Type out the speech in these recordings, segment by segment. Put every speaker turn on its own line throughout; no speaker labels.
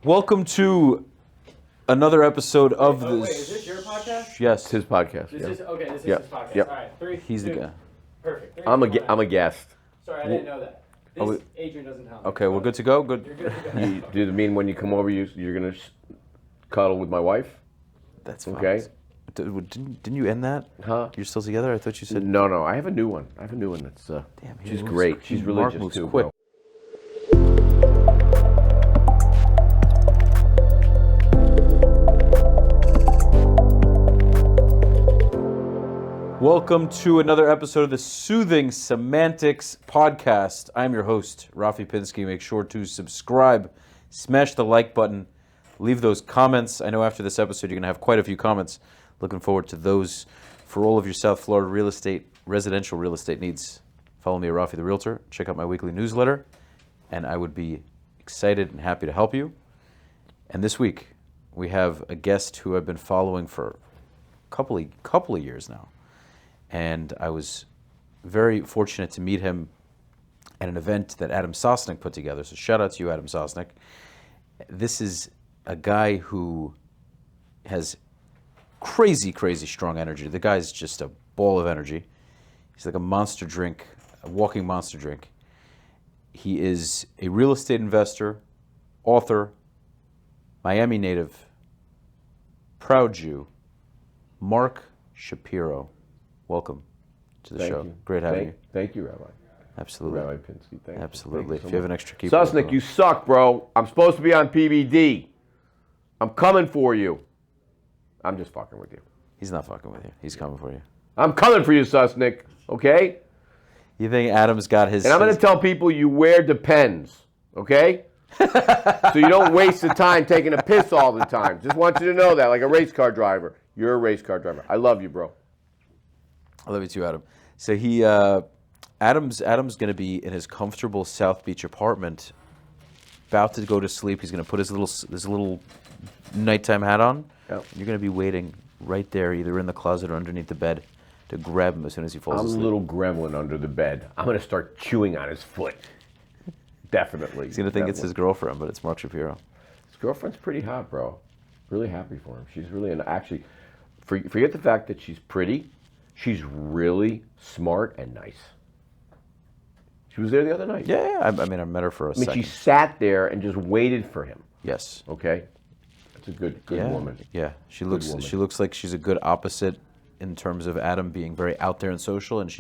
Welcome to another episode of this.
Wait, is this your podcast?
Yes,
His podcast.
This
yeah.
is okay. This is
Yep.
his podcast.
Yep.
All right, three.
He's the
two,
guy.
Perfect. Three,
I'm
two, one.
a guest.
Sorry, I didn't know that.
Oh,
This, Adrian doesn't tell me.
Okay, we're good to go. Good.
You're good to go.
You, do you mean when you come over, you're gonna cuddle with my wife?
That's fine.
Okay.
Didn't you end that?
Huh?
You're still together? I thought you said.
No. I have a new one. That's
Damn, he
she's
moves-
great. She's
Mark
religious
moves
too,
quick.
bro.
Welcome to another episode of the Soothing Semantics Podcast. I'm your host, Rafi Pinsky. Make sure to subscribe, smash the like button, leave those comments. I know after this episode you're going to have quite a few comments. Looking forward to those for all of your South Florida residential real estate needs. Follow me at Rafi the Realtor. Check out my weekly newsletter, and I would be excited and happy to help you. And this week we have a guest who I've been following for a couple of years now. And I was very fortunate to meet him at an event that Adam Sosnick put together. So shout out to you, Adam Sosnick. This is a guy who has crazy strong energy. The guy's just a ball of energy. He's like a monster drink, a walking monster drink. He is a real estate investor, author, Miami native, proud Jew, Mark Shapiro. Welcome to the show.
You.
Great having you.
Thank you, Rabbi.
Absolutely.
Rabbi Pinsky. Thank you.
Absolutely.
Thank
If you have an extra keeper.
Sosnick, you suck, bro. I'm supposed to be on PBD. I'm coming for you. I'm just fucking with you.
He's not fucking with you. He's coming for you.
I'm coming for you, Sosnick. Okay?
You think Adam's got his...
And I'm going to tell people you wear Depends, okay? So you don't waste the time taking a piss all the time. Just want you to know that, like a race car driver. You're a race car driver. I love you, bro.
I love you too, Adam. So Adam's going to be in his comfortable South Beach apartment, about to go to sleep. He's going to put his little nighttime hat on.
Yep.
You're going to be waiting right there, either in the closet or underneath the bed, to grab him as soon as he falls
I'm
asleep.
a little gremlin under the bed. I'm going to start chewing on his foot. Definitely.
He's going to think it's his girlfriend, but it's Mark Shapiro.
His girlfriend's pretty hot, bro. Really happy for him. She's really, actually, forget the fact that she's pretty. She's really smart and nice. She was there the other night.
Yeah. I mean, I met her for a second.
She sat there and just waited for him.
Yes.
Okay? That's a good woman.
Yeah. She looks like she's a good opposite in terms of Adam being very out there and social, and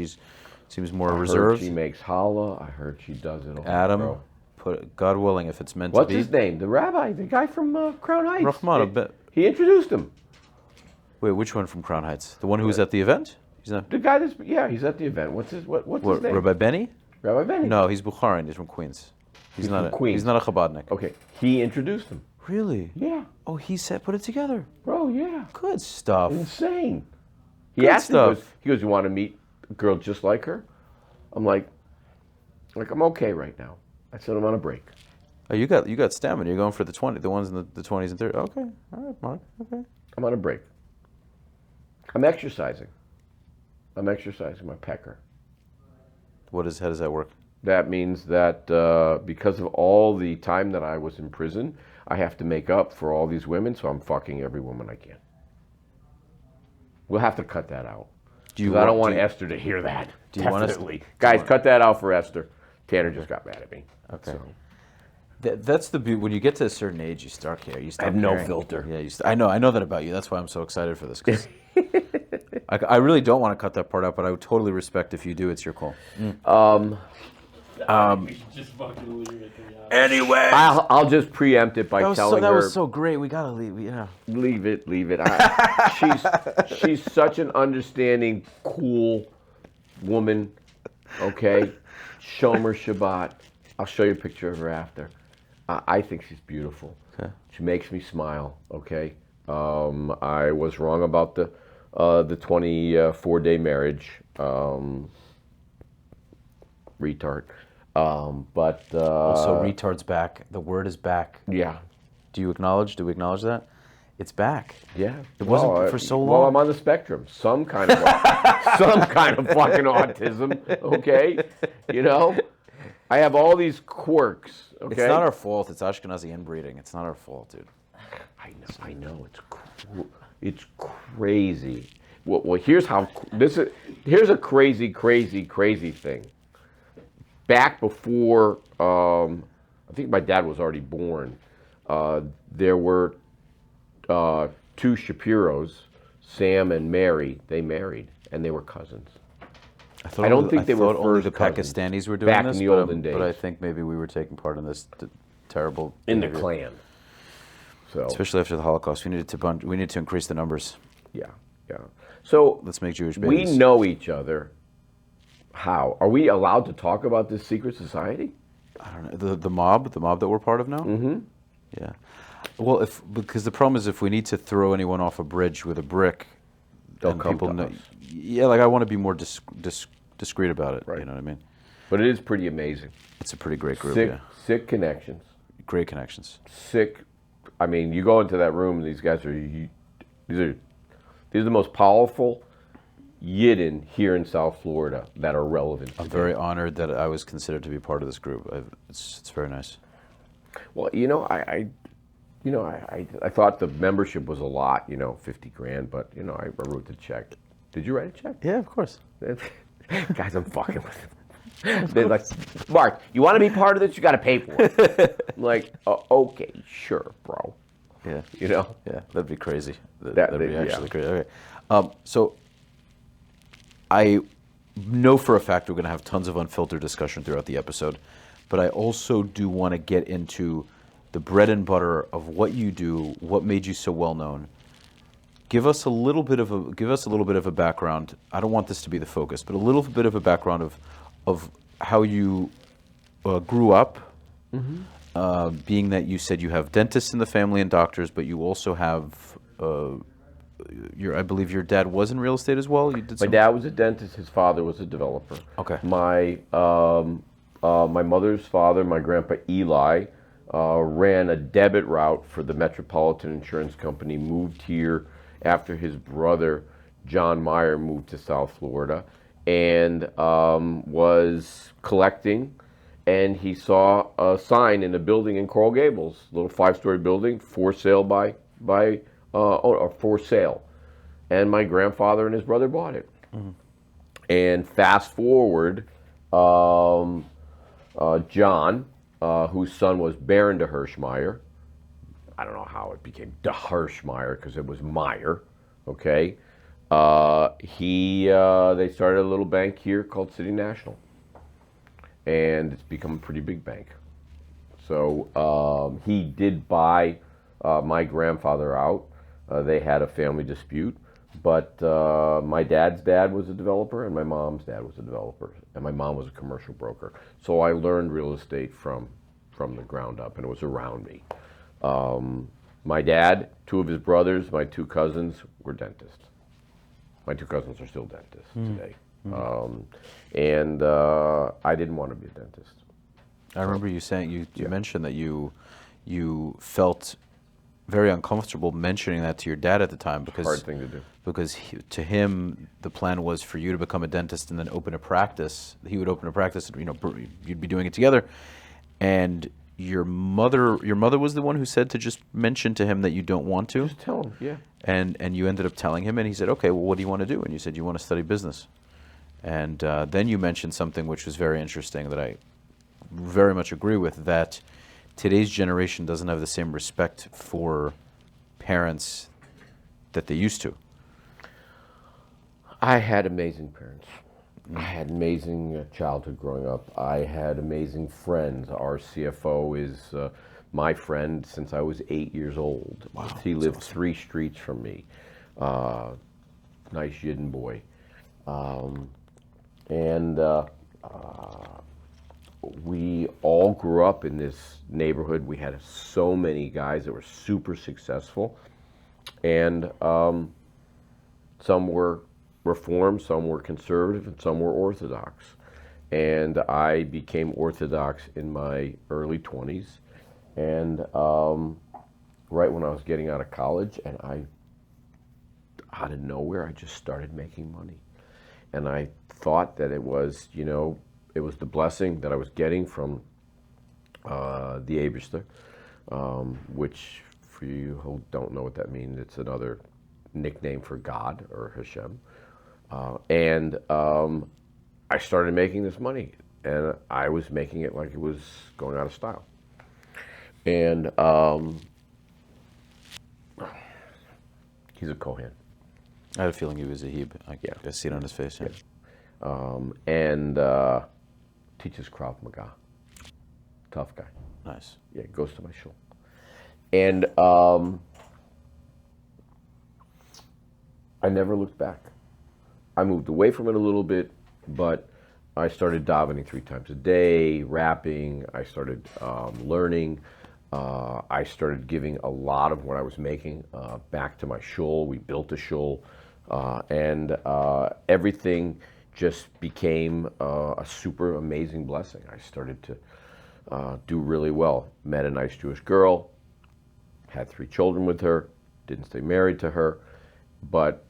seems more reserved.
She makes challah. I heard she does it all.
Adam,
bro.
God willing, if it's meant
What's
to be.
his name? The rabbi, the guy from Crown Heights.
Rahman, a bit.
He introduced him.
Wait, which one from Crown Heights? The one who was at the event? He's not.
The guy he's at the event. What's his name?
Rabbi Benny?
Rabbi Benny.
No, he's Bukharian. He's from Queens. He's not
from Queens.
He's not a Chabadnik.
Okay, he introduced him.
Really?
Yeah.
Oh, he put it together.
Bro, yeah.
Good stuff.
Insane. He
Good
asked
stuff.
him, he goes, you want to meet a girl just like her? I'm like, I'm okay right now. I said, I'm on a break.
Oh, you got stamina. You're going for the ones in the 20s and 30s. Okay. All right, Mark. Okay.
I'm on a break. I'm exercising. I'm exercising my pecker.
How does that work?
That means that because of all the time that I was in prison, I have to make up for all these women, so I'm fucking every woman I can. We'll have to cut that out. I don't want Esther to hear that.
Do you want us
Definitely. Guys, cut that out for Esther. Tanner just got mad at me.
Okay.
So.
That's the beauty. When you get to a certain age, you start caring.
I have no filter.
Yeah, I know that about you. That's why I'm so excited for this. 'Cause I really don't want to cut that part out, but I would totally respect if you do. It's your call.
We should just fucking leave it.
Anyway,
I'll just preempt it by telling
that
her.
was so great. We gotta leave. Yeah.
Leave it. She's such an understanding, cool woman. Okay, Shomer Shabbat. I'll show you a picture of her after. I think she's beautiful.
Okay.
She makes me smile. Okay. I was wrong about the 24-day marriage. Retard. But
Also, retard's back. The word is back.
yeah.
Do we acknowledge that? It's back.
Yeah.
It wasn't for so long.
Well, I'm on the spectrum. Some kind of fucking autism, okay? You know? I have all these quirks. Okay.
It's not our fault. It's Ashkenazi inbreeding. It's not our fault, dude.
I know. It's crazy. Well, here's how here's a crazy thing. Back before, I think my dad was already born. There were two Shapiros, Sam and Mary. They married, and they were cousins.
I don't think they were only the
cousins
Pakistanis were doing
back
this,
in the olden days.
but I think maybe we were taking part in this terrible
in the
behavior.
clan. So
Especially after the Holocaust, we needed to increase the numbers.
yeah. So
Let's make Jewish babies.
we know each other. How are we allowed to talk about this secret society?
I don't know the mob that we're part of now.
Mm-hmm.
Yeah. Well, because the problem is if we need to throw anyone off a bridge with a brick,
They'll
and
come
people
to
know.
us.
Yeah, like I want to be more discreet about it.
Right.
You know what I mean?
But it is pretty amazing.
It's a pretty great group.
Sick connections.
Great connections.
Sick. I mean, you go into that room, and these guys are these are the most powerful Yidden here in South Florida that are relevant.
I'm
today.
very honored that I was considered to be part of this group. It's very nice.
Well, I thought the membership was a lot, $50,000, but I wrote the check. Did you write a check?
Yeah, of course.
Guys, I'm fucking with them. They're like, Mark, you want to be part of this? You got to pay for it. I'm like, okay, sure, bro.
Yeah.
Yeah,
that'd be crazy.
That'd
be
be
actually crazy. Okay. So I know for a fact we're going to have tons of unfiltered discussion throughout the episode, but I also do want to get into the bread and butter of what you do, what made you so well known. Give us a little bit of a background. I don't want this to be the focus, but a little bit of a background of how you grew up. Mm-hmm. Being that you said you have dentists in the family and doctors, but you also have I believe your dad was in real estate as well.
My dad was a dentist. His father was a developer.
Okay.
My mother's father, my grandpa Eli, ran a debit route for the Metropolitan Insurance Company. Moved here after his brother John Meyer moved to South Florida, and was collecting. And he saw a sign in a building in Coral Gables, a little 5-story building, for sale or for sale. And my grandfather and his brother bought it. Mm-hmm. And fast forward, John, whose son was Baron de Hirschmeyer. I don't know how it became de Hirschmeyer because it was Meyer. Okay, they started a little bank here called City National, and it's become a pretty big bank. So he did buy my grandfather out. They had a family dispute, but my dad's dad was a developer and my mom's dad was a developer, and my mom was a commercial broker. So I learned real estate from the ground up, and it was around me. My dad, 2 of his brothers, my 2 cousins were dentists. My 2 cousins are still dentists today. And I didn't want to be a dentist.
I remember you saying, you mentioned that you felt very uncomfortable mentioning that to your dad at the time because
hard thing to do.
Because to him the plan was for you to become a dentist and then open a practice. He would open a practice, and you'd be doing it together. And your mother was the one who said to just mention to him that you don't want to.
Just tell him, yeah.
And you ended up telling him, and he said, okay, well, what do you want to do? And you said you want to study business. And then you mentioned something which was very interesting that I very much agree with, that today's generation doesn't have the same respect for parents that they used to.
I had amazing parents. I had amazing childhood growing up. I had amazing friends. Our CFO is my friend since I was 8 years old. Wow, he lived awesome. 3 streets from me. Nice Yidden boy. We all grew up in this neighborhood. We had so many guys that were super successful. And some were Reformed, some were conservative, and some were Orthodox. And I became Orthodox in my early 20s. And right when I was getting out of college, and out of nowhere, I just started making money. And I thought that it was, was the blessing that I was getting from the Abishter, which for you who don't know what that means, it's another nickname for God or Hashem. And I started making this money, and I was making it like it was going out of style. And he's a Kohen.
I had a feeling he was a Heb. I see it on his face. Yeah.
And teaches Krav Maga. Tough guy.
Nice.
Yeah, goes to my shul. And I never looked back. I moved away from it a little bit, but I started davening 3 times a day, rapping. I started learning. I started giving a lot of what I was making back to my shul. We built a shul, and everything just became a super amazing blessing. I started to do really well. Met a nice Jewish girl, had 3 children with her, didn't stay married to her, but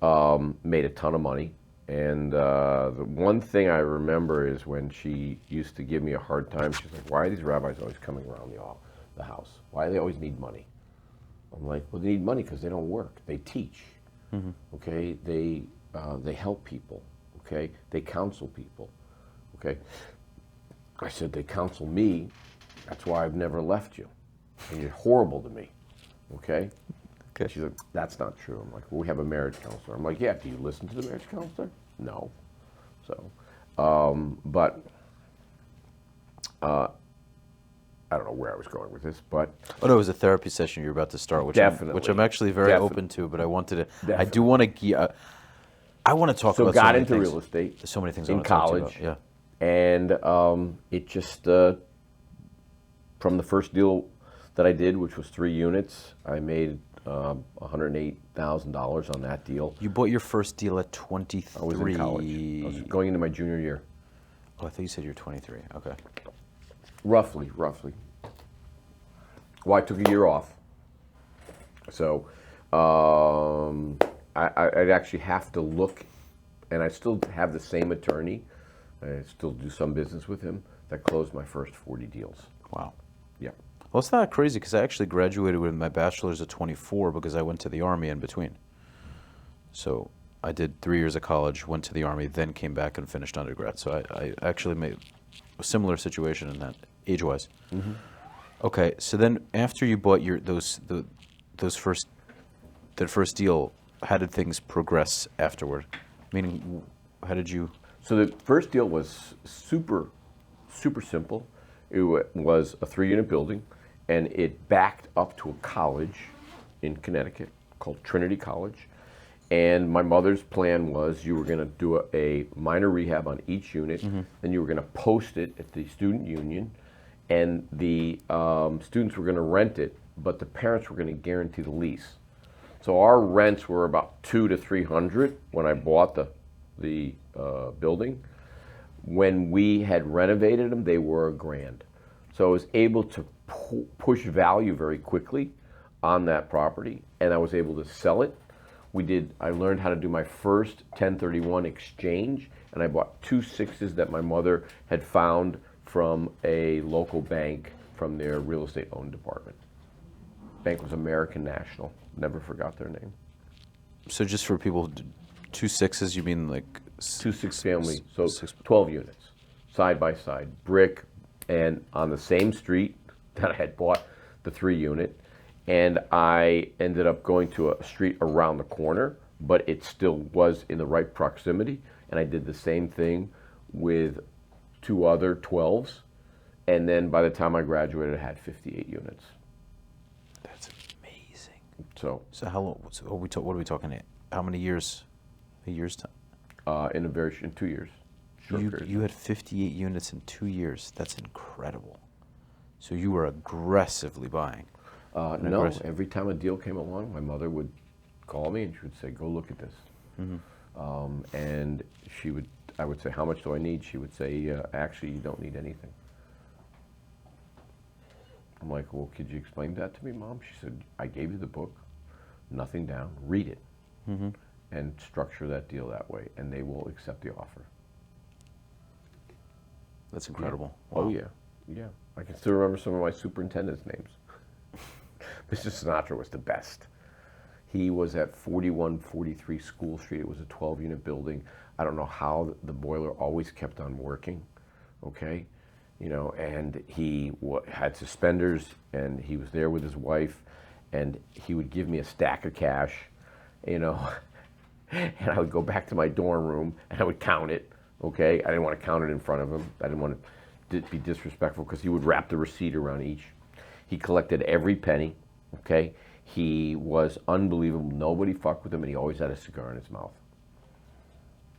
made a ton of money. And the one thing I remember is when she used to give me a hard time, she's like, why are these rabbis always coming around the house? Why do they always need money? I'm like, well, they need money because they don't work. They teach, okay? They help people, okay? They counsel people, okay? I said, they counsel me. That's why I've never left you. And you're horrible to me, okay?
Okay.
She's like, that's not true. I'm like, well, we have a marriage counselor. I'm like, yeah, do you listen to the marriage counselor? No. So, but I don't know where I was going with this, but
Oh no, it was a therapy session you're about to start, which I'm actually very open to. But I wanted to. I do want to. I want to talk about.
So got
so many
into
things.
real estate.
There's so many things I
in
want to talk to you
college.
about. Yeah.
And it just from the first deal that I did, which was 3 units, I made $108,000 on that deal.
You bought your first deal at 23.
I was in college. I was going into my junior year.
Oh, I thought you said you were 23. Okay.
Roughly. Well, I took a year off. So I'd actually have to look, and I still have the same attorney. I still do some business with him that closed my first 40 deals.
Wow.
Yeah.
Well, it's not crazy because I actually graduated with my bachelor's at 24 because I went to the Army in between. So I did 3 years of college, went to the Army, then came back and finished undergrad. So I actually made a similar situation in that, age-wise. Mm-hmm. Okay, so then after you bought that first deal, how did things progress afterward? Meaning, how did you?
So the first deal was super simple. It was a 3-unit building, and it backed up to a college in Connecticut called Trinity College. And my mother's plan was you were going to do a minor rehab on each unit, then you were going to post it at the student union, and the students were going to rent it, but the parents were going to guarantee the lease. So our rents were about $200 to $300 when I bought the building. When we had renovated them, they were $1,000. So I was able to push value very quickly on that property, and I was able to sell it. I learned how to do my first 1031 exchange, and I bought 2 6s that my mother had found from a local bank from their real estate owned department. Bank was American National. Never forgot their name.
So just for people, 2 6s, you mean like
2 6 family, so 12 units, side by side, brick, and on the same street that I had bought the 3-unit. And I ended up going to a street around the corner, but it still was in the right proximity. And I did the same thing with 2 other 12s. And then by the time I graduated, I had 58 units.
That's amazing.
So
how long? So what are we talking? How many years? A year's time?
in 2 years.
You had 58 units in 2 years. That's incredible. So you were aggressively buying.
No, every time a deal came along, my mother would call me and she would say, go look at this. And I would say, how much do I need? She would say, actually, you don't need anything. I'm like, well, could you explain that to me, Mom? She said, I gave you the book, nothing down, read it, and structure that deal that way, and they will accept the offer.
That's incredible.
Oh,
Wow.
yeah. I can still remember some of my superintendents' names. Mr. Sinatra was the best. He was at 4143 School Street. It was a 12-unit building. I don't know how the boiler always kept on working, okay? You know, and he had suspenders, and he was there with his wife, and he would give me a stack of cash, you know, and I would go back to my dorm room, and I would count it, okay? I didn't want to count it in front of him. I didn't want to be disrespectful, because he would wrap the receipt around each. He collected every penny, okay? He was unbelievable. Nobody fucked with him, and he always had a cigar in his mouth.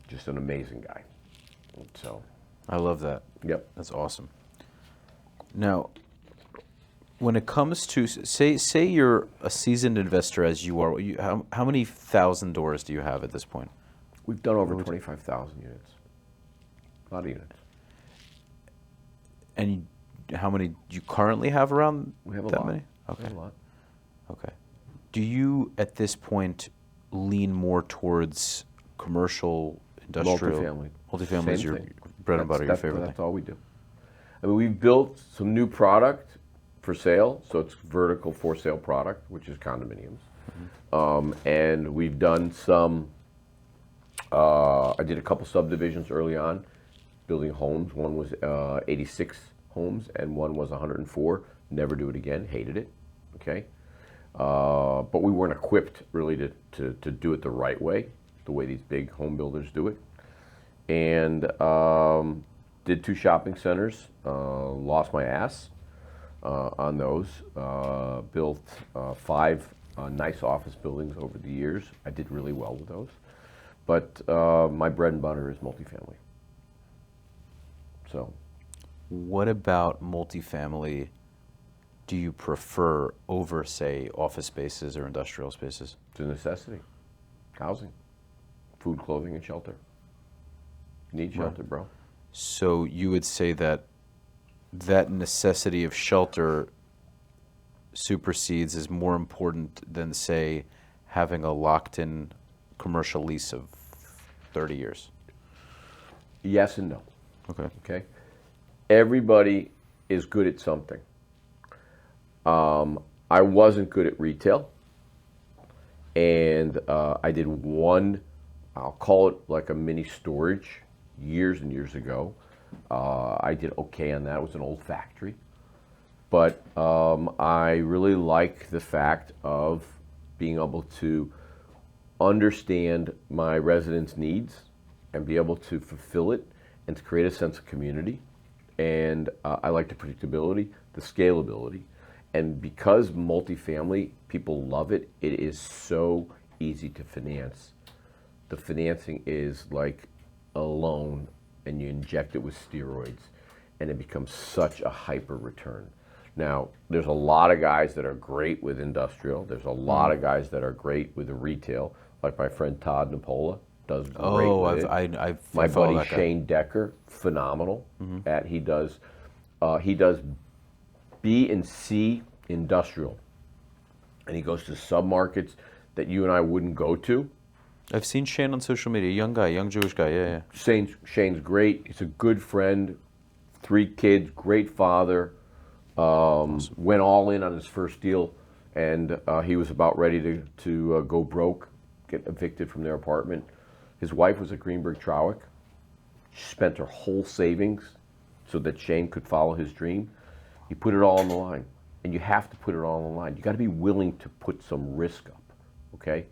Just an amazing guy. So,
I love that.
yep.
That's awesome. Now, when it comes to say you're a seasoned investor as you are, how many thousand doors do you have at this point?
We've done over 25,000 units. A lot of units.
And how many do you currently have around
We have a
that
lot.
many?
We
Okay.
have a lot.
Okay. Do you at this point lean more towards commercial, industrial,
Multifamily.
Multifamily is
Same
your
thing.
bread and butter, your favorite
That's
thing.
all we do. I mean, we've built some new product for sale, so it's vertical for sale product, which is condominiums. And we've done some, I did a couple subdivisions early on, building homes. One was 86 homes, and one was 104. Never do it again, hated it, okay? But we weren't equipped really to do it the right way, the way these big home builders do it. And did 2 shopping centers, lost my ass on those. Built 5 nice office buildings over the years. I did really well with those. But my bread and butter is multifamily. So,
What about multifamily do you prefer over, say, office spaces or industrial spaces?
it's a necessity. Housing, food, clothing, and shelter. Need shelter, bro.
So you would say that that necessity of shelter supersedes is more important than, say, having a locked-in commercial lease of 30 years.
Yes and no.
Okay.
Okay. Everybody is good at something. I wasn't good at retail, and I did one, I'll call it like a mini storage, years and years ago. I did okay on that. It was an old factory. But I really like the fact of being able to understand my residents' needs and be able to fulfill it and to create a sense of community. And I like the predictability, the scalability. And because multifamily, people love it, it is so easy to finance. The financing is like a loan, and you inject it with steroids, and it becomes such a hyper return. Now, there's a lot of guys that are great with industrial. There's a lot of guys that are great with the retail, like my friend Todd Napola does great with it.
I've
My
follow
buddy
that guy.
Shane Decker, phenomenal at he does B and C industrial, and he goes to submarkets that you and I wouldn't go to.
I've seen Shane on social media, young guy, young Jewish guy, yeah.
Shane's great. He's a good friend, 3 kids, great father. Went all in on his first deal, and he was about ready to go broke, get evicted from their apartment. His wife was a Greenberg Trowick. She spent her whole savings so that Shane could follow his dream. He put it all on the line, and you have to put it all on the line. You got to be willing to put some risk up, okay?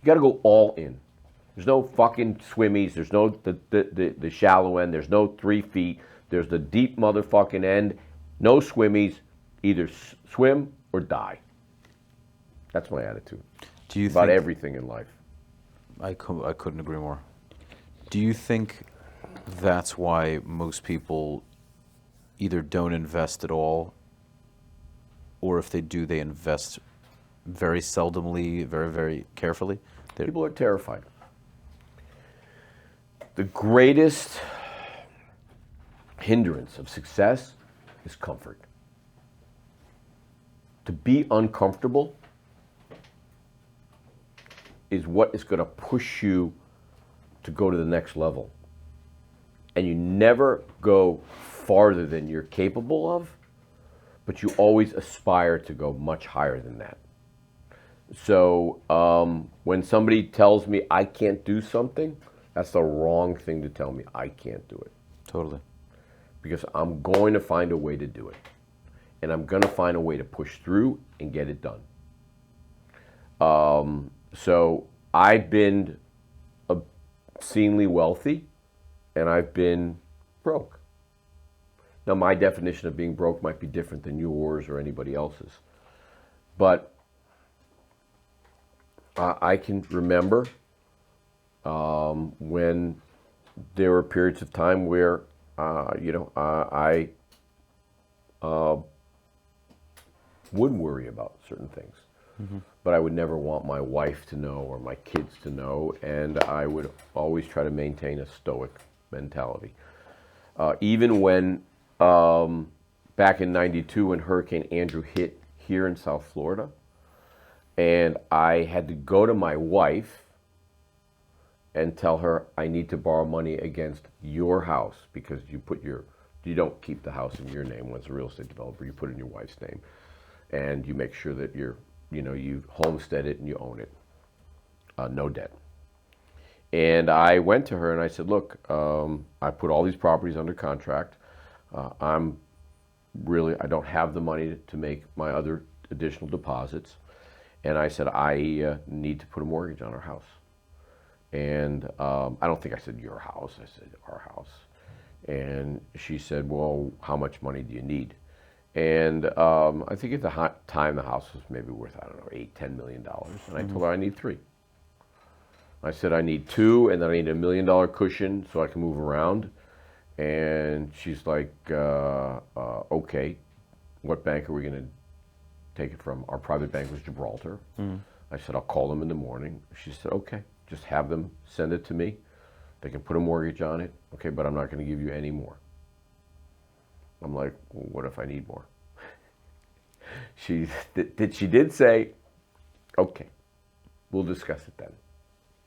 You got to go all in. There's no fucking swimmies. There's no the shallow end. There's no 3 feet. There's the deep motherfucking end. No swimmies. Either swim or die. That's my attitude
Do you
about
think,
everything in life.
I couldn't agree more. Do you think that's why most people either don't invest at all, or if they do, they invest very seldomly, very, very carefully?
People are terrified. The greatest hindrance of success is comfort. To be uncomfortable is what is going to push you to go to the next level. And you never go farther than you're capable of, but you always aspire to go much higher than that. So when somebody tells me I can't do something, that's the wrong thing to tell me. I can't do it.
Totally.
Because I'm going to find a way to do it. And I'm going to find a way to push through and get it done. So I've been obscenely wealthy, and I've been broke. Now, my definition of being broke might be different than yours or anybody else's. But I can remember when there were periods of time where, I would worry about certain things. Mm-hmm. But I would never want my wife to know or my kids to know, and I would always try to maintain a stoic mentality. Even when, back in '92, when Hurricane Andrew hit here in South Florida, and I had to go to my wife and tell her I need to borrow money against your house because you don't keep the house in your name. When it's a real estate developer, you put it in your wife's name, and you make sure that you homestead it and you own it, no debt. And I went to her and I said, look, I put all these properties under contract. I don't have the money to make my other additional deposits. And I said, I need to put a mortgage on our house. And I don't think I said your house, I said our house. And she said, well, how much money do you need? And I think at the time the house was maybe worth, I don't know, $8-10 million. And I told her I need 3. I said I need 2, and then I need $1 million cushion so I can move around. And she's like, okay, what bank are we going to take it from? Our private bank was Gibraltar. I said, I'll call them in the morning. She said, okay, just have them send it to me. They can put a mortgage on it. Okay, but I'm not going to give you any more. I'm like, well, what if I need more? She did say, okay, we'll discuss it then.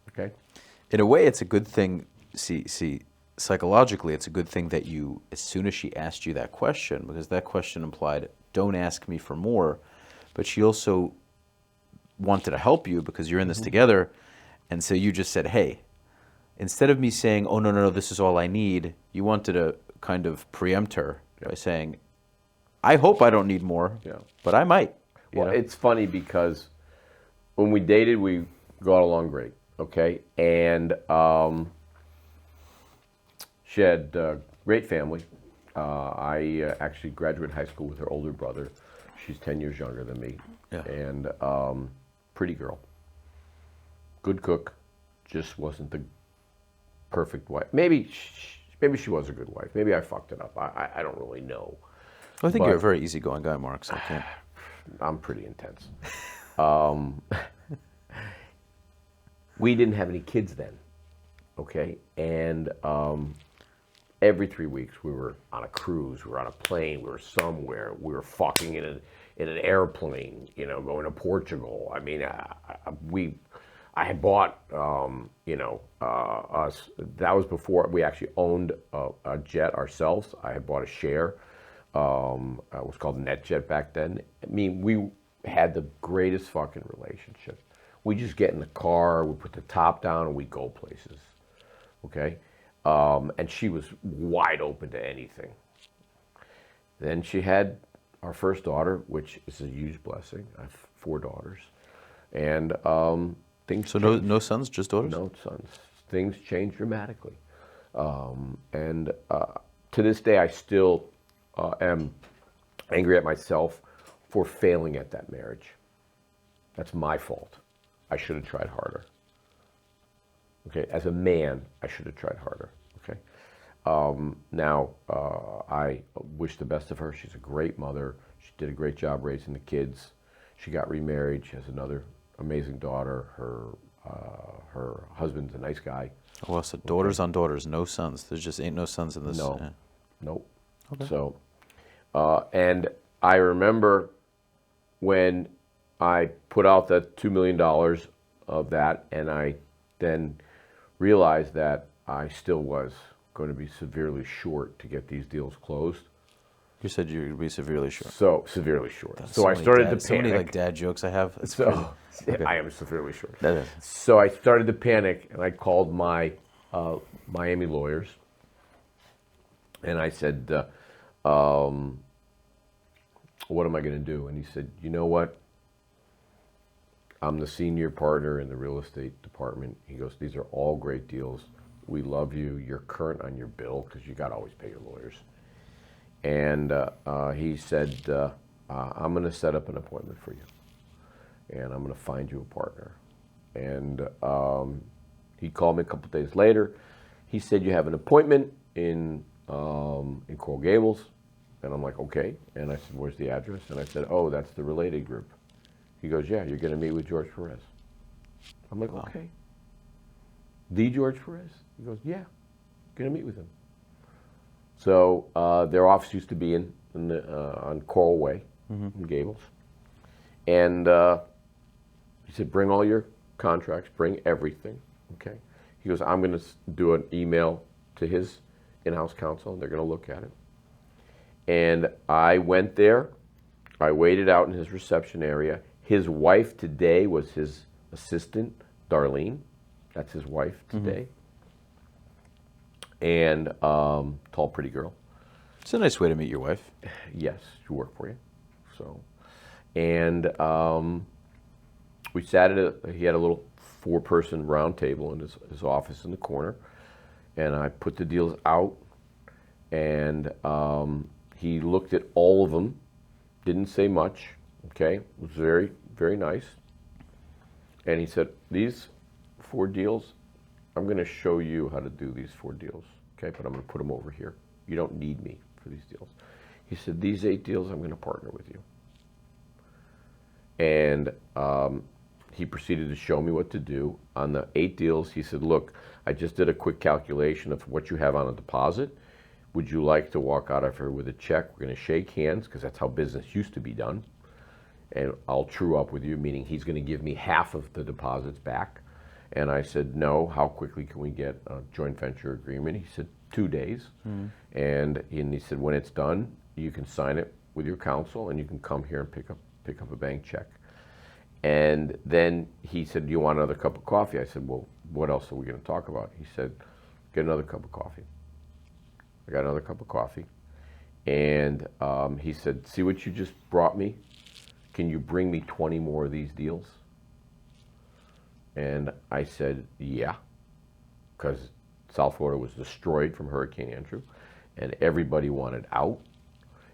Okay?
In a way, it's a good thing. See, psychologically, it's a good thing that you, as soon as she asked you that question, because that question implied, don't ask me for more, but she also wanted to help you because you're in this together, and so you just said, hey, instead of me saying, oh, no, this is all I need, you wanted to kind of preempt her by saying, I hope I don't need more, but I might.
Well, it's funny because when we dated, we got along great, okay? And she had a great family. I actually graduated high school with her older brother. She's 10 years younger than me. Yeah. And pretty girl. Good cook. Just wasn't the perfect wife. Maybe she was a good wife. Maybe I fucked it up. I don't really know.
I think you're a very easygoing guy, Mark, so I can't.
I'm pretty intense. We didn't have any kids then, okay? And every 3 weeks we were on a cruise, we were on a plane, we were somewhere, we were fucking in an airplane, going to Portugal. I mean, I had bought, us. That was before we actually owned a jet ourselves. I had bought a share. It was called NetJet back then. I mean, we had the greatest fucking relationship. We just get in the car, we put the top down, and we go places. Okay? And she was wide open to anything. Then she had our first daughter, which is a huge blessing. I have 4 daughters. And things
So
changed.
no sons, just daughters?
No sons. Things changed dramatically. And to this day, I still am angry at myself for failing at that marriage. That's my fault. I should have tried harder. Okay, as a man, I should have tried harder. Okay. Now, I wish the best of her. She's a great mother. She did a great job raising the kids. She got remarried. She has another amazing daughter. Her husband's a nice guy.
Oh, well, so daughters on daughters, no sons. There just ain't no sons in this.
No, nope.
Okay.
So, and I remember when I put out the $2 million of that, and I then realized that I still was going to be severely short to get these deals closed.
You said you would be severely short.
So severely short.
That's
So I started to panic.
So many like dad jokes I have. It's
So
Okay.
I am severely short.
That is.
So I started to panic, and I called my Miami lawyers, and I said, what am I going to do? And he said, you know what? I'm the senior partner in the real estate department. He goes, these are all great deals. We love you. You're current on your bill because you got to always pay your lawyers. And he said, I'm going to set up an appointment for you, and I'm going to find you a partner. And he called me a couple days later. He said, you have an appointment in Coral Gables. And I'm like, okay. And I said, where's the address? And I said, oh, that's the related group. He goes, yeah, you're going to meet with George Perez. I'm like,
Wow.
okay. The George Perez? He goes, yeah, going to meet with him. So their office used to be on Coral Way in Gables. And he said, bring all your contracts, bring everything, okay? He goes, I'm going to do an email to his in-house counsel, and they're going to look at it. And I went there. I waited out in his reception area. His wife today was his assistant, Darlene. That's his wife today. And tall, pretty girl.
It's a nice way to meet your wife.
Yes, she worked for you. So, and we sat he had a little 4-person round table in his office in the corner. And I put the deals out, and he looked at all of them, didn't say much, okay? It was very, very nice. And he said, these 4 deals, I'm going to show you how to do these 4 deals, okay? But I'm going to put them over here. You don't need me for these deals. He said, these 8 deals, I'm going to partner with you. And he proceeded to show me what to do. On the 8 deals, he said, look, I just did a quick calculation of what you have on a deposit. Would you like to walk out of here with a check? We're going to shake hands because that's how business used to be done. And I'll true up with you, meaning he's going to give me half of the deposits back. And I said, no, how quickly can we get a joint venture agreement? He said, 2 days. And he said, when it's done, you can sign it with your counsel and you can come here and pick up a bank check. And then he said, do you want another cup of coffee? I said, well, what else are we going to talk about? He said, get another cup of coffee. I got another cup of coffee. And he said, see what you just brought me? Can you bring me 20 more of these deals? And I said, yeah, because South Florida was destroyed from Hurricane Andrew, and everybody wanted out.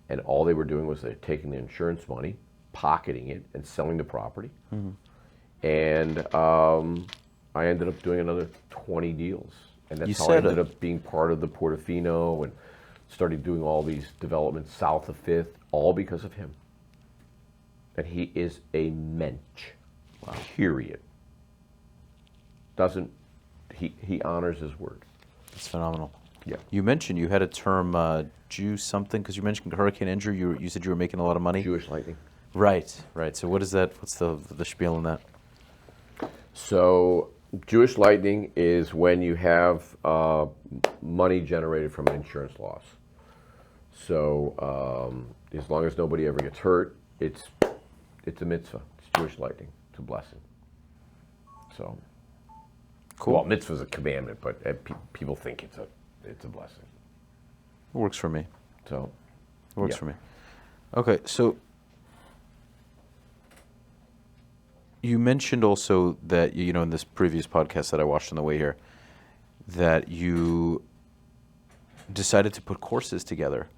And all they were doing was they're taking the insurance money, pocketing it, and selling the property. And I ended up doing another 20 deals. And that's how I ended up being part of the Portofino and started doing all these developments south of 5th, all because of him. And he is a mensch, period. He honors his word.
That's phenomenal.
Yeah.
You mentioned you had a term, Jew something, because you mentioned Hurricane Andrew. You said you were making a lot of money.
Jewish lightning.
Right. So what is that? What's the spiel on that?
So Jewish lightning is when you have money generated from an insurance loss. So as long as nobody ever gets hurt, it's a mitzvah. It's Jewish lightning. It's a blessing. So cool. Well, mitzvah is a commandment, but people think it's a blessing.
It works for me.
So
it works for me. Okay, so you mentioned also that, in this previous podcast that I watched on the way here, that you decided to put courses together.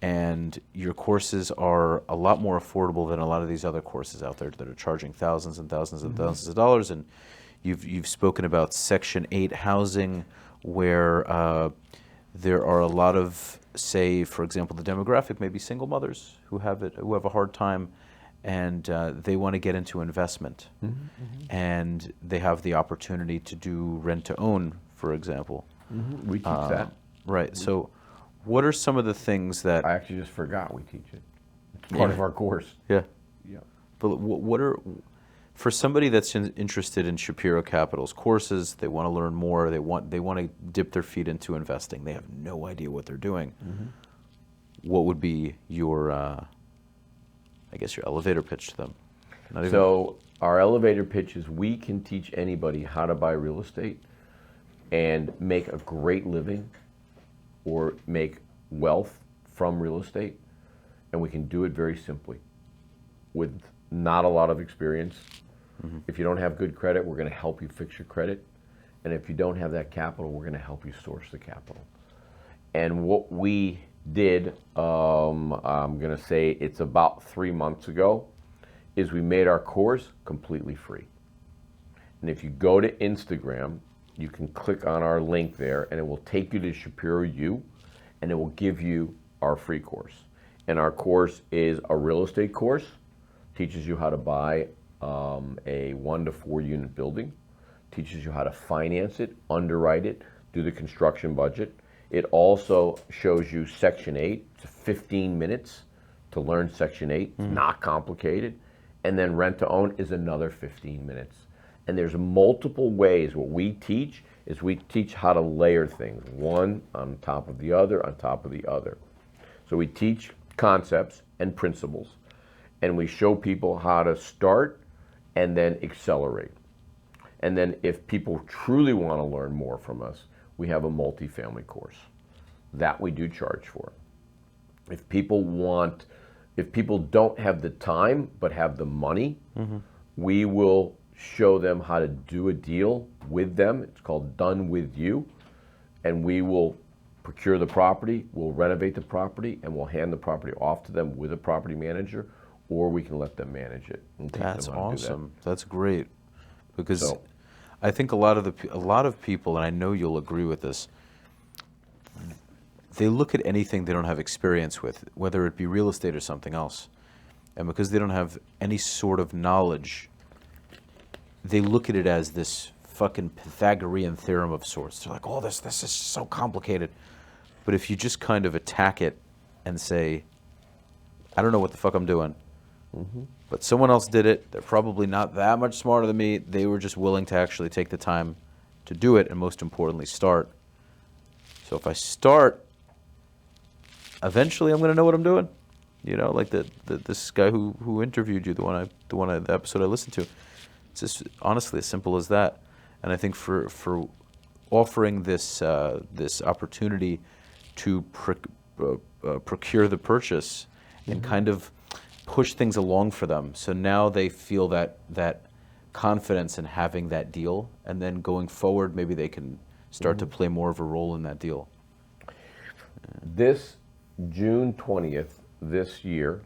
And your courses are a lot more affordable than a lot of these other courses out there that are charging thousands and thousands and thousands of dollars. And you've spoken about Section 8 housing, where there are a lot of, say, for example, the demographic may be single mothers who have a hard time, and they want to get into investment, and they have the opportunity to do rent to own, for example.
We teach that.
Right. So, what are some of the things that
I actually just forgot we teach it. It's part of our course.
Yeah.
Yeah.
But what are For somebody that's interested in Shapiro Capital's courses, they want to learn more, they want to dip their feet into investing, they have no idea what they're doing. What would be your, I guess, your elevator pitch to them?
So our elevator pitch is we can teach anybody how to buy real estate and make a great living or make wealth from real estate, and we can do it very simply with not a lot of experience. If you don't have good credit, we're going to help you fix your credit. And if you don't have that capital, we're going to help you source the capital. And what we did, I'm going to say it's about 3 months ago, is we made our course completely free. And if you go to Instagram, you can click on our link there and it will take you to Shapiro U and it will give you our free course. And our course is a real estate course, teaches you how to buy a 1 to 4 unit building, teaches you how to finance it, underwrite it, do the construction budget. It also shows you Section 8. It's 15 minutes to learn Section 8. It's not complicated. And then rent to own is another 15 minutes. And there's multiple ways. What we teach is we teach how to layer things, one on top of the other, on top of the other. So we teach concepts and principles, and we show people how to start and then accelerate. And then if people truly want to learn more from us, we have a multifamily course that we do charge for. If people don't have the time but have the money, we will show them how to do a deal with them. It's called Done With You. And we will procure the property, we'll renovate the property, and we'll hand the property off to them with a property manager, or we can let them manage it. And teach
That's
them how to do that.
awesome. That's great. Because I think a lot of people, and I know you'll agree with this, they look at anything they don't have experience with, whether it be real estate or something else. And because they don't have any sort of knowledge, they look at it as this fucking Pythagorean theorem of sorts. They're like, oh, this is so complicated. But if you just kind of attack it and say, I don't know what the fuck I'm doing, but someone else did it, they're probably not that much smarter than me, they were just willing to actually take the time to do it, and most importantly, start. So if I start, eventually I'm going to know what I'm doing. You know, like this guy who interviewed you, the episode I listened to. It's just honestly as simple as that. And I think for offering this opportunity to procure the purchase and kind of push things along for them, so now they feel that confidence in having that deal, and then going forward, maybe they can start to play more of a role in that deal.
This June 20th this year,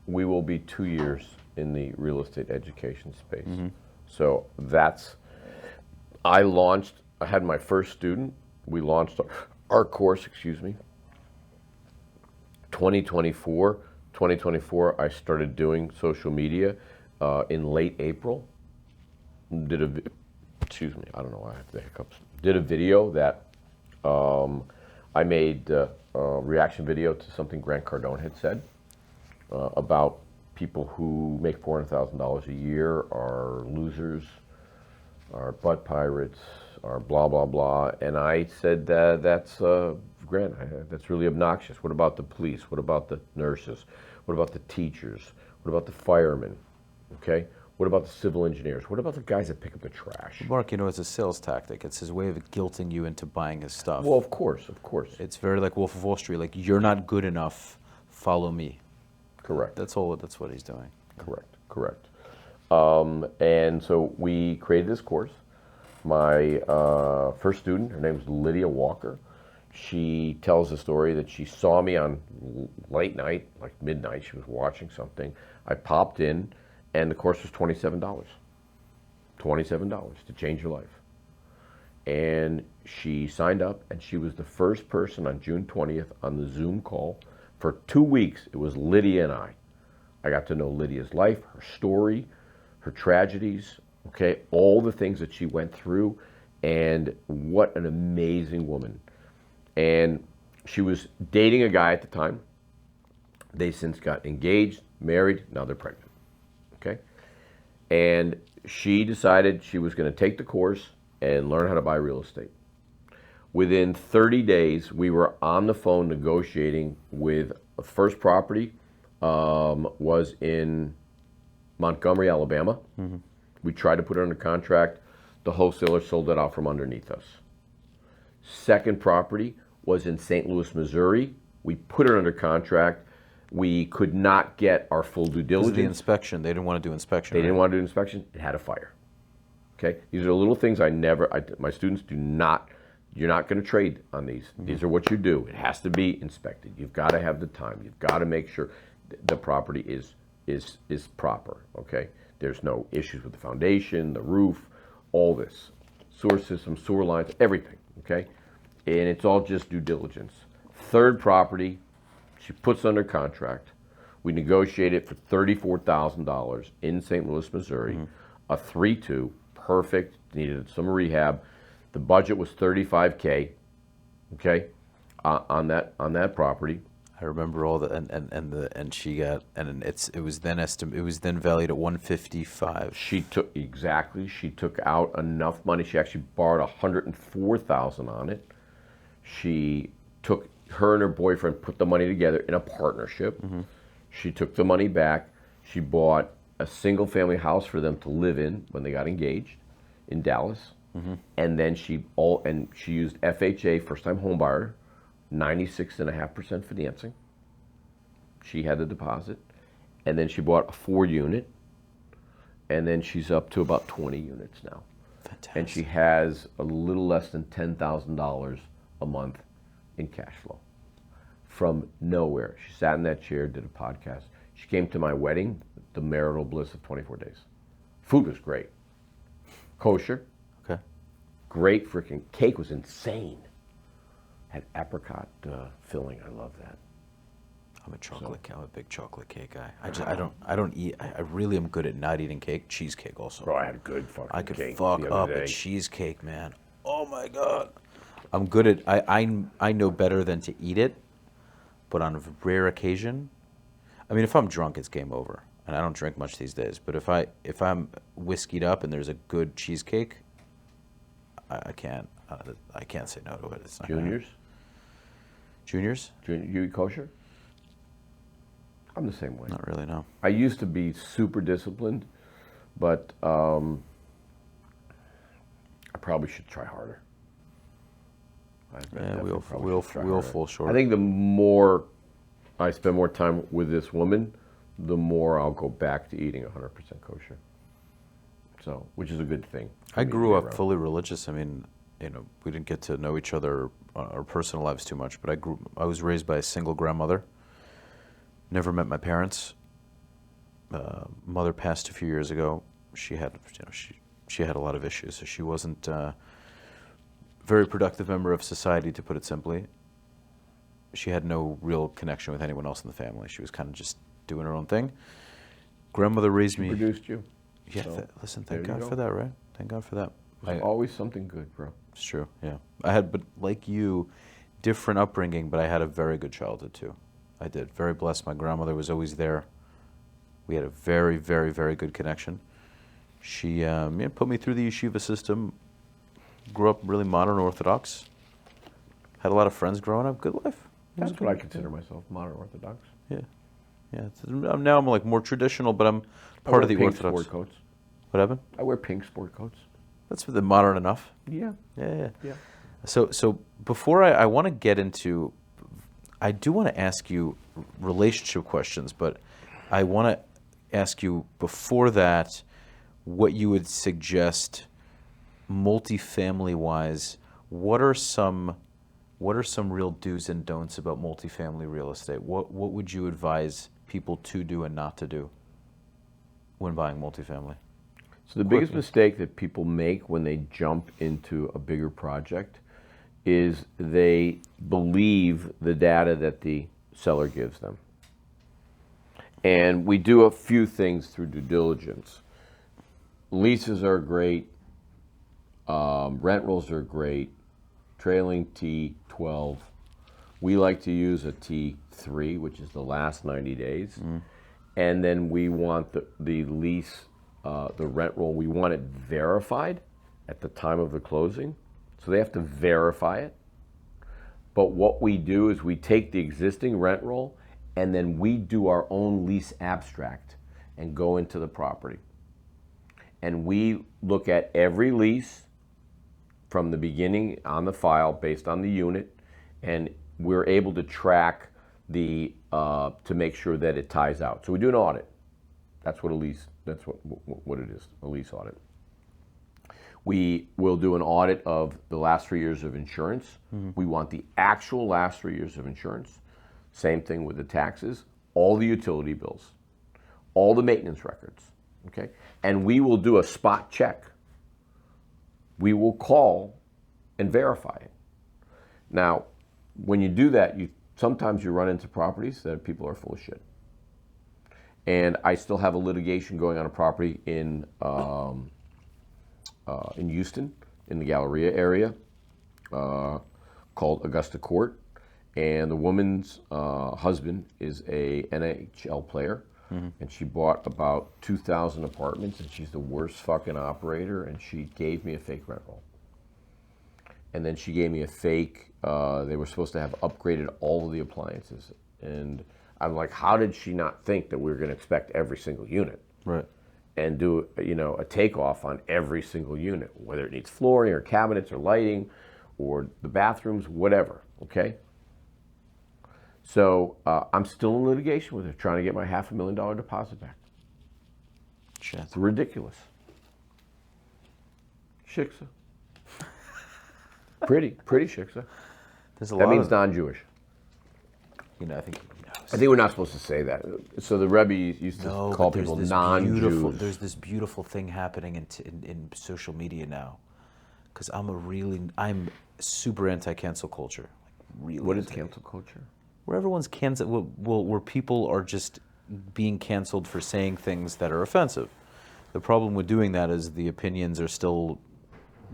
we will be 2 years in the real estate education space. So I had my first student. We launched our course, 2024, I started doing social media in late April. I don't know why I have the hiccups. Did a video that I made a reaction video to something Grant Cardone had said about people who make $400,000 a year are losers, are butt pirates, are blah, blah, blah. And I said that's Grant, that's really obnoxious. What about the police? What about the nurses? What about the teachers? What about the firemen? Okay? What about the civil engineers? What about the guys that pick up the trash?
Mark, it's a sales tactic. It's his way of guilting you into buying his stuff.
Well, of course.
It's very like Wolf of Wall Street. Like, you're not good enough. Follow me.
Correct.
That's what he's doing.
Correct. And so we created this course. My first student, her name is Lydia Walker. She tells the story that she saw me on late night, like midnight. She was watching something. I popped in, and the course was $27. $27 to change your life. And she signed up, and she was the first person on June 20th on the Zoom call. For 2 weeks, it was Lydia and I. I got to know Lydia's life, her story, her tragedies, okay, all the things that she went through, and what an amazing woman. And she was dating a guy at the time. They since got engaged, married, now they're pregnant, okay? And she decided she was going to take the course and learn how to buy real estate. Within 30 days, we were on the phone negotiating with the first property was in Montgomery, Alabama. Mm-hmm. We tried to put it under contract. The wholesaler sold it out from underneath us. Second property was in St. Louis, Missouri. We put it under contract. We could not get our full due diligence.
The inspection, they didn't want to do inspection.
They didn't want to do inspection. It had a fire. Okay, these are little things my students do not. You're not going to trade on these. Mm-hmm. These are what you do. It has to be inspected. You've got to have the time. You've got to make sure the property is proper. Okay, there's no issues with the foundation, the roof, all this, sewer system, sewer lines, everything. Okay, and it's all just due diligence. Third property, she puts under contract. We negotiated for $34,000 in St. Louis, Missouri, mm-hmm. a 3-2, perfect. Needed some rehab. The budget was $35K, okay, on that property.
I remember all the and she got it was then valued at $155.
She took out enough money. She actually borrowed $104,000 on it. Her and her boyfriend put the money together in a partnership. Mm-hmm. She took the money back. She bought a single family house for them to live in when they got engaged in Dallas. Mm-hmm. And then she used FHA, first time home buyer, 96.5% financing. She had the deposit. And then she bought a 4-unit. And then she's up to about 20 units now.
Fantastic.
And she has a little less than $10,000 a month in cash flow from nowhere. She sat in that chair, did a podcast. She came to my wedding, the marital bliss of 24 days. Food was great. Kosher.
Okay.
Great freaking cake was insane. Had apricot filling. I love that.
I'm a big chocolate cake guy. I don't eat. I really am good at not eating cake. Cheesecake also.
Bro, I had a good fucking cake.
I could fuck up a cheesecake, man. Oh my god. I'm good at. I know better than to eat it, but on a rare occasion, I mean, if I'm drunk, it's game over. And I don't drink much these days. But if I'm whiskeyed up and there's a good cheesecake, I can't say no to it. It's not
Juniors?
Juniors?
You eat kosher? I'm the same way.
Not really, no.
I used to be super disciplined, but I probably should try harder.
We'll fall short.
I think the more I spend more time with this woman, the more I'll go back to eating 100% kosher. So, which is a good thing.
I grew up fully religious. I mean, we didn't get to know each other, our personal lives too much, but I was raised by a single grandmother. Never met my parents. Mother passed a few years ago. She had, she had a lot of issues, so she wasn't a very productive member of society, to put it simply. She had no real connection with anyone else in the family. She was kind of just doing her own thing. Grandmother raised me.
Produced you.
Yeah.
So,
listen, thank God for that, right? Thank God for that.
There's always something good, bro.
It's true. Yeah, I had, but like you, different upbringing. But I had a very good childhood too. I did. Very blessed. My grandmother was always there. We had a very, very, very good connection. She put me through the yeshiva system. Grew up really modern Orthodox. Had a lot of friends growing up. Good life.
That's what I consider myself, modern Orthodox.
Yeah. Now I'm like more traditional, but I'm part of the
pink
Orthodox.
Sport coats.
What happened?
I wear pink sport coats.
That's the modern enough.
Yeah.
So before I want to get into, I do want to ask you relationship questions, but I want to ask you before that what you would suggest multifamily wise. What are some real do's and don'ts about multifamily real estate? What would you advise people to do and not to do when buying multifamily?
So the biggest mistake that people make when they jump into a bigger project is they believe the data that the seller gives them. And we do a few things through due diligence. Leases are great. Rent rolls are great. Trailing T12. We like to use a T3, which is the last 90 days. And then we want the lease the rent roll, we want it verified at the time of the closing. So they have to verify it. But what we do is we take the existing rent roll and then we do our own lease abstract and go into the property. And we look at every lease from the beginning on the file based on the unit, and we're able to track to make sure that it ties out. So we do an audit. That's what what it is, a lease audit. We will do an audit of the last 3 years of insurance. Mm-hmm. We want the actual last 3 years of insurance. Same thing with the taxes, all the utility bills, all the maintenance records, okay? And we will do a spot check. We will call and verify it. Now, when you do that, sometimes you run into properties that people are full of shit. And I still have a litigation going on a property in Houston, in the Galleria area, called Augusta Court. And the woman's husband is a NHL player. Mm-hmm. And she bought about 2,000 apartments, and she's the worst fucking operator, and she gave me a fake rent roll. And then she gave me a fake, they were supposed to have upgraded all of the appliances. And I'm like, how did she not think that we were going to expect every single unit? Right. And do, a takeoff on every single unit, whether it needs flooring or cabinets or lighting or the bathrooms, whatever, okay? So I'm still in litigation with her, trying to get my $500,000 deposit back.
Shit.
It's ridiculous. Shiksa. Pretty shiksa.
There's a
that
lot
means
of,
non-Jewish.
I think he knows.
I think we're not supposed to say that. So the Rebbe used to call people non-Jews.
There's this beautiful thing happening in social media now, because I'm super anti-cancel culture. Really.
What is cancel culture?
Where everyone's canceled, where people are just being canceled for saying things that are offensive. The problem with doing that is the opinions are still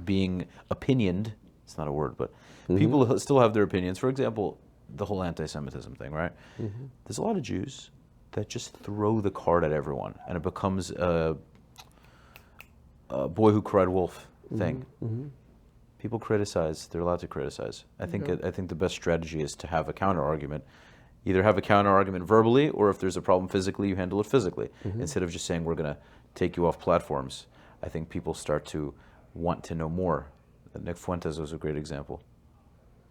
being opinioned. It's not a word, but people still have their opinions. For example, the whole anti-Semitism thing, right? Mm-hmm. There's a lot of Jews that just throw the card at everyone, and it becomes a boy who cried wolf thing. Mm-hmm. People criticize. They're allowed to criticize. I think the best strategy is to have a counter argument. Either have a counter argument verbally, or if there's a problem physically, you handle it physically. Mm-hmm. Instead of just saying we're going to take you off platforms. I think people start to want to know more. Nick Fuentes was a great example.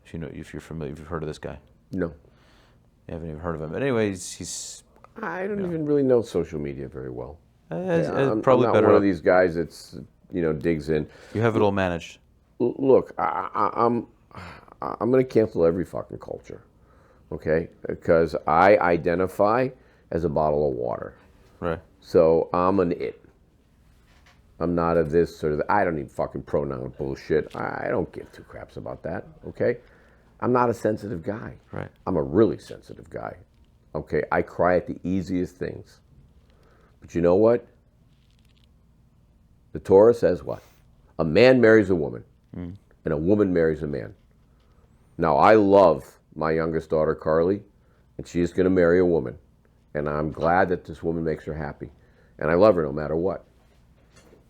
If you're familiar, if you've heard of this guy.
No.
You haven't even heard of him. But anyways, he's...
I don't even really know social media very well.
I'm
probably not one of these guys that's, digs in.
You have it all managed.
Look, I'm going to cancel every fucking culture, okay? Because I identify as a bottle of water.
Right.
So I'm an it. I'm not a this or that. I don't need fucking pronoun bullshit. I don't give two craps about that, okay? I'm not a sensitive guy.
Right.
I'm a really sensitive guy, okay? I cry at the easiest things. But you know what? The Torah says what? A man marries a woman, and a woman marries a man. Now, I love my youngest daughter, Carly, and she is going to marry a woman. And I'm glad that this woman makes her happy. And I love her no matter what.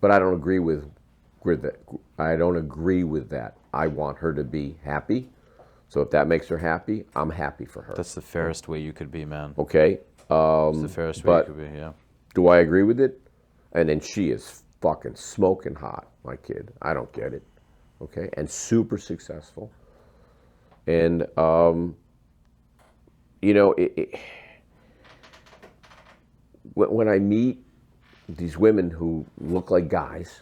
But I don't agree with that. I don't agree with that. I want her to be happy. So if that makes her happy, I'm happy for her.
That's the fairest way you could be, man.
Okay.
It's the fairest way you could be, yeah.
Do I agree with it? And then she is fucking smoking hot, my kid. I don't get it. Okay. And super successful. And, when I meet these women who look like guys,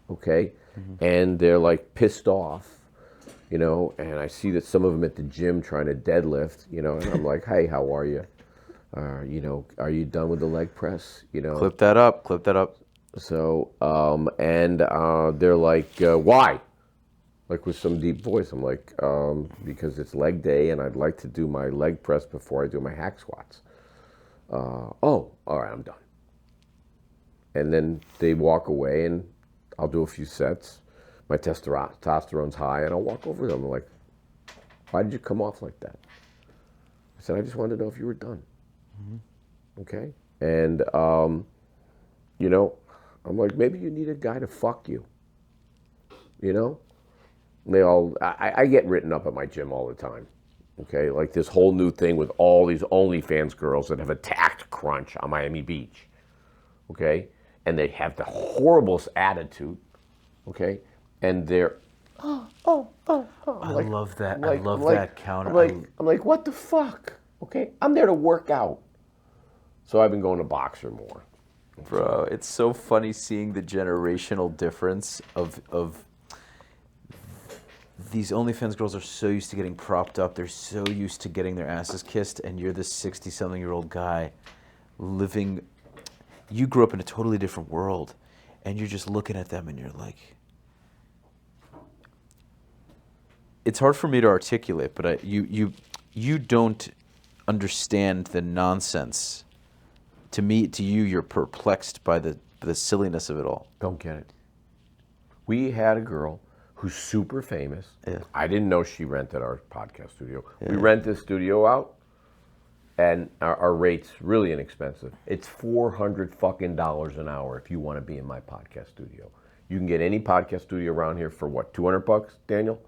okay, and they're like pissed off, and I see that some of them at the gym trying to deadlift, and I'm like, hey, how are you? Are you done with the leg press?
Clip that up.
So, they're like, why? Like with some deep voice, I'm like, because it's leg day and I'd like to do my leg press before I do my hack squats. All right, I'm done. And then they walk away and I'll do a few sets. My testosterone's high and I'll walk over to them. I'm like, why did you come off like that? I said, I just wanted to know if you were done. Mm-hmm. Okay? And, I'm like, maybe you need a guy to fuck you. You know? They all, I get written up at my gym all the time. Okay? Like this whole new thing with all these OnlyFans girls that have attacked Crunch on Miami Beach. Okay? And they have the horriblest attitude. Okay? And they're,
I love that. I love that counter.
I'm like, what the fuck? Okay? I'm there to work out. So I've been going to Boxer more.
Bro, it's so funny seeing the generational difference of these OnlyFans girls are so used to getting propped up. They're so used to getting their asses kissed, and you're this 60-something-year-old guy living. You grew up in a totally different world, and you're just looking at them, and you're like, it's hard for me to articulate, but you don't understand the nonsense. To me, to you, you're perplexed by the silliness of it all.
Don't get it. We had a girl who's super famous.
Yeah.
I didn't know she rented our podcast studio. Yeah. We rent this studio out, and our rate's really inexpensive. It's $400 fucking an hour if you want to be in my podcast studio. You can get any podcast studio around here for what, $200, Daniel?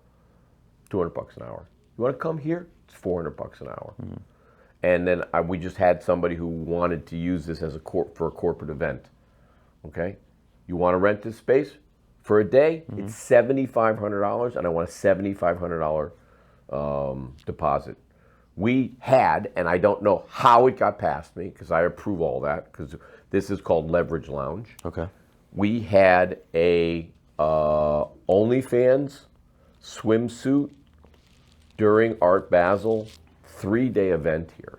$200 an hour. You want to come here? It's $400 an hour. Mm-hmm. And then we just had somebody who wanted to use this as for a corporate event. Okay? You want to rent this space? For a day, mm-hmm. It's $7,500, and I want a $7,500 deposit. We had, and I don't know how it got past me, because I approve all that, because this is called Leverage Lounge.
Okay.
We had a OnlyFans swimsuit during Art Basel 3-day event here.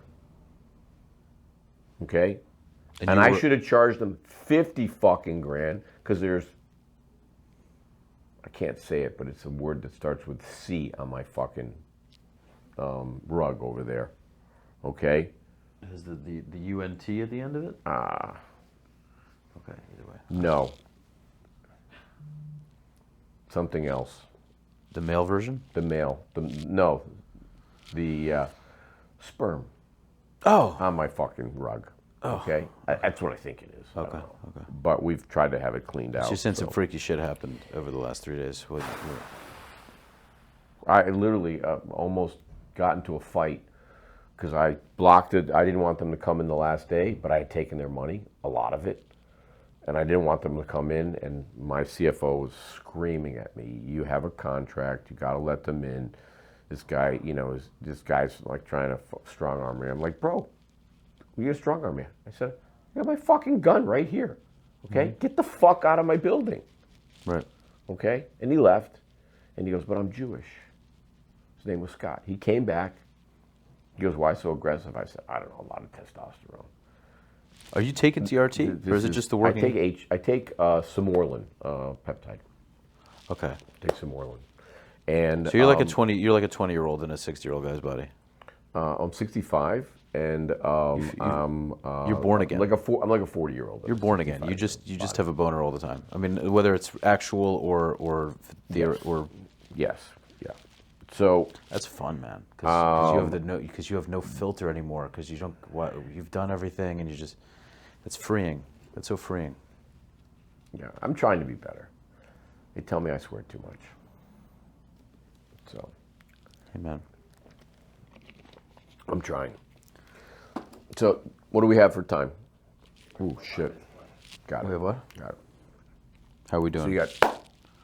Okay? And I should have charged them 50 fucking grand, because there's, I can't say it, but it's a word that starts with C on my fucking rug over there. Okay?
Is the UNT at the end of it?
Okay,
either way.
No. Something else.
The male version?
The male. The sperm.
Oh.
On my fucking rug. Oh. Okay? That's what I think it is.
Okay.
But we've tried to have it cleaned out.
You're saying some freaky shit happened over the last 3 days.
I literally almost got into a fight because I blocked it. I didn't want them to come in the last day, but I had taken their money, a lot of it. And I didn't want them to come in, and my CFO was screaming at me, you have a contract, you got to let them in. This guy, this guy's like trying to strong arm me. I'm like, bro, you gonna strong arm me? I said, I got my fucking gun right here. Okay? Mm-hmm. Get the fuck out of my building.
Right.
Okay? And he left, and he goes, but I'm Jewish. His name was Scott. He came back. He goes, why so aggressive? I said, I don't know, a lot of testosterone.
Are you taking TRT, or is it just the working?
I take Samorlin peptide.
Okay.
Take Samorlin, and
so you're like a 20-year-old in a 60-year-old guy's body.
I'm 65, and
you're born again.
I'm like a 40-year-old.
You're born again. You just have a boner all the time. I mean, whether it's actual or
yes, yeah. So
that's fun, man. Because you have no filter anymore. Because you've done everything, and it's freeing. That's so freeing.
Yeah, I'm trying to be better. They tell me I swear too much. So,
amen.
I'm trying. So, what do we have for time? Ooh, shit. Got it.
We have what?
Got it.
How are we doing?
So you got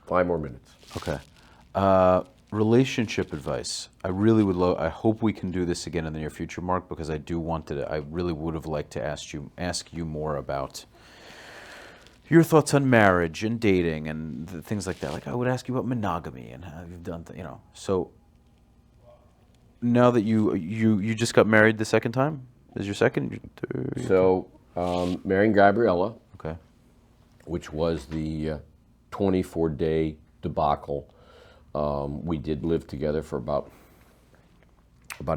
5 more minutes.
Okay. Relationship advice. I really would I hope we can do this again in the near future, Mark, because I really would have liked to ask you more about your thoughts on marriage and dating and things like that. Like I would ask you about monogamy and how you've done, So now that you just got married the second time, is your second?
So marrying Gabriella.
Okay.
Which was the 24-day debacle. We did live together for about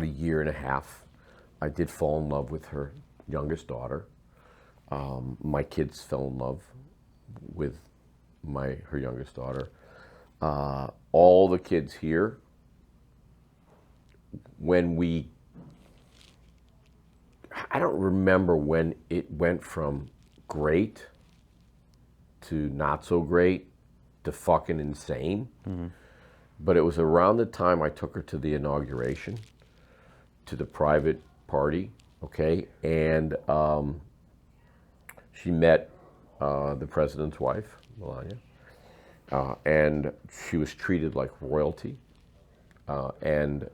a year and a half. I did fall in love with her youngest daughter. My kids fell in love with her youngest daughter. All the kids here, I don't remember when it went from great to not so great to fucking insane. But it was around the time I took her to the inauguration, to the private party, okay? And she met the president's wife, Melania, and she was treated like royalty. And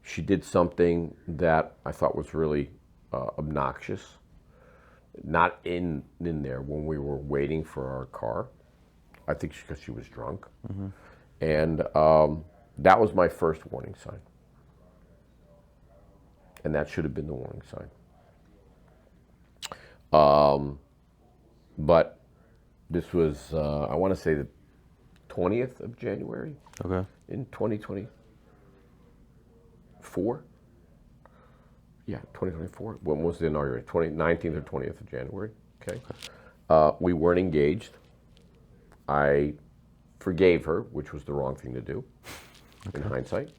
she did something that I thought was really obnoxious. Not in there when we were waiting for our car. I think because she was drunk. And that was my first warning sign. And that should have been the warning sign. But this was, I want to say the 20th of January in 2024. Yeah, 2024. When was the inauguration? 19th or 20th of January. Okay. We weren't engaged. I forgave her, which was the wrong thing to do in hindsight.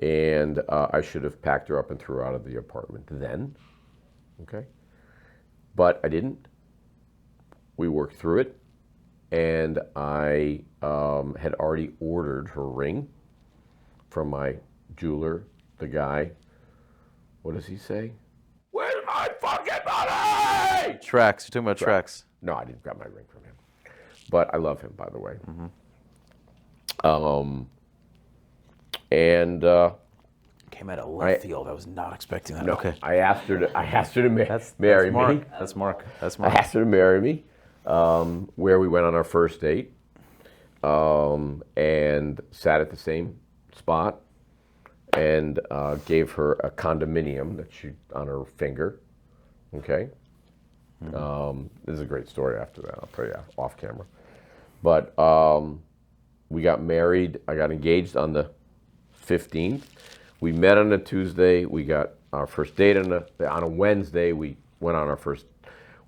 And I should have packed her up and threw her out of the apartment then. Okay. But I didn't. We worked through it. And I had already ordered her ring from my jeweler, the guy. What does he say? Where's my fucking money?
Tracks. You're talking about tracks.
No, I didn't grab my ring from him. But I love him, by the way.
Came out of left field. I was not expecting that.
No,
Okay.
I asked her to marry me.
That's Mark.
I asked her to marry me, where we went on our first date, and sat at the same spot, and gave her a condominium that she on her finger. Okay. This is a great story after that. I'll tell you off camera. But we got married. I got engaged on the 15th. We met on a Tuesday. We got our first date on a Wednesday. We went on our first.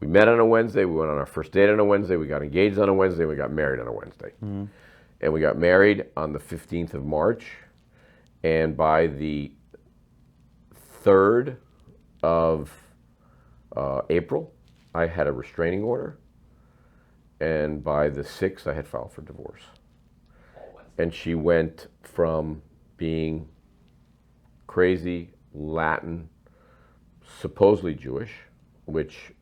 We met on a Wednesday. We went on our first date on a Wednesday. We got engaged on a Wednesday. We got married on a Wednesday. And we got married on the 15th of March. And by the 3rd of April, I had a restraining order. And by the 6th, I had filed for divorce. And she went from being crazy, Latin, supposedly Jewish, which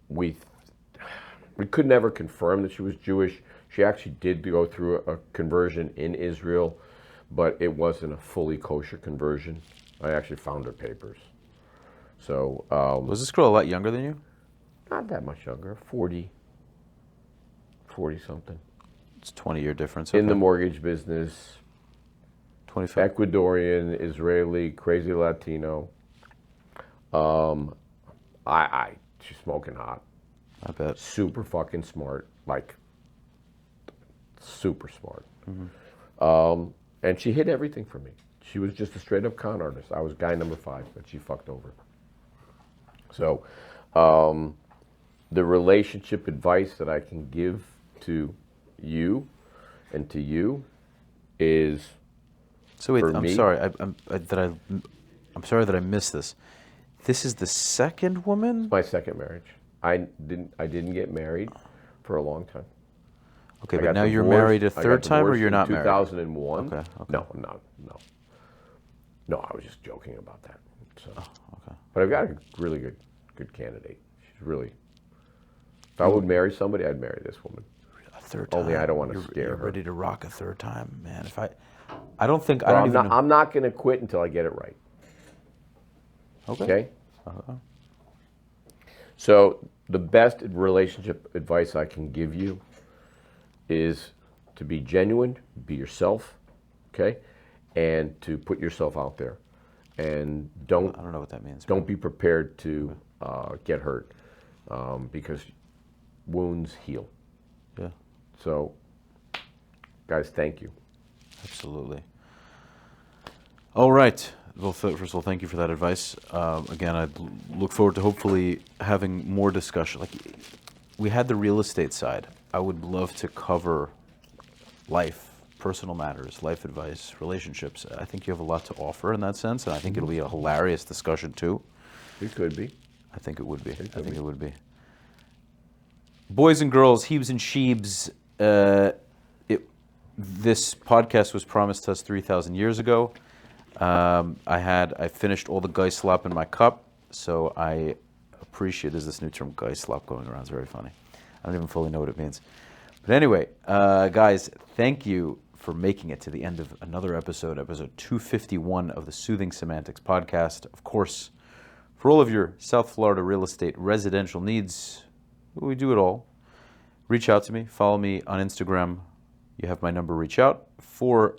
we could never confirm that she was Jewish. She actually did go through a conversion in Israel, but it wasn't a fully kosher conversion. I actually found her papers. So
Was this girl a lot younger than you?
not that much younger, 40 something.
It's a 20-year difference.
In the mortgage business,
25.
Ecuadorian, Israeli, crazy Latino. She's smoking hot.
I bet.
Super fucking smart, like super smart. And she hid everything from me. She was just a straight up con artist. I was guy number 5 that she fucked over. So, the relationship advice that I can give to you and to you is.
So wait,
for
I'm
me-
sorry. I'm sorry that I missed this. This is the second woman?
My second marriage. I didn't get married for a long time.
Okay,
I
but
got
now you're
divorced-
married a
I got
third time, or
divorced
you're
in
not married?
2001.
Okay.
No, I was just joking about that. So.
Okay.
But I've got a really good candidate. She's really. If I would marry somebody, I'd marry this woman.
A third time.
Only I don't want to
You're
scare her.
ready to rock a third time, man. If I don't think
Well,
I don't even know.
I'm not going to quit until I get it right. Okay? So the best relationship advice I can give you is to be genuine, be yourself, okay? And to put yourself out there. And
I don't know what that means.
don't be prepared to get hurt because wounds heal.
Yeah,
So, guys, thank you.
absolutely. All right. Well, first of all, thank you for that advice. Again, I look forward to hopefully having more discussion. Like, we had the real estate side. I would love to cover life, personal matters, life advice, relationships. I think you have a lot to offer in that sense, and I think it'll be a hilarious discussion too.
It could be.
I think it would be. I think it would be. boys and girls, Hebes and Sheebs, this podcast was promised to us 3,000 years ago. I finished all the Geislop in my cup, so I appreciate, there's this new term, Geislop, going around. It's very funny. I don't even fully know what it means. But anyway, guys, thank you for making it to the end of another episode 251 of the Soothing Semantics Podcast. Of course, for all of your South Florida real estate residential needs, we do it all. Reach out to me. Follow me on Instagram. You have my number. Reach out. For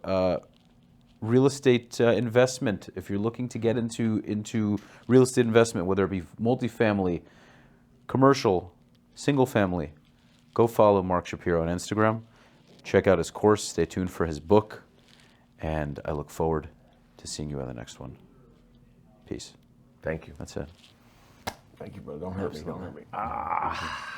real estate investment, if you're looking to get into real estate investment, whether it be multifamily, commercial, single family, go follow Mark Shapiro on Instagram. Check out his course. Stay tuned for his book. And I look forward to seeing you on the next one. Peace.
Thank you.
That's it.
Thank you, brother. Don't hurt me. Don't hurt me.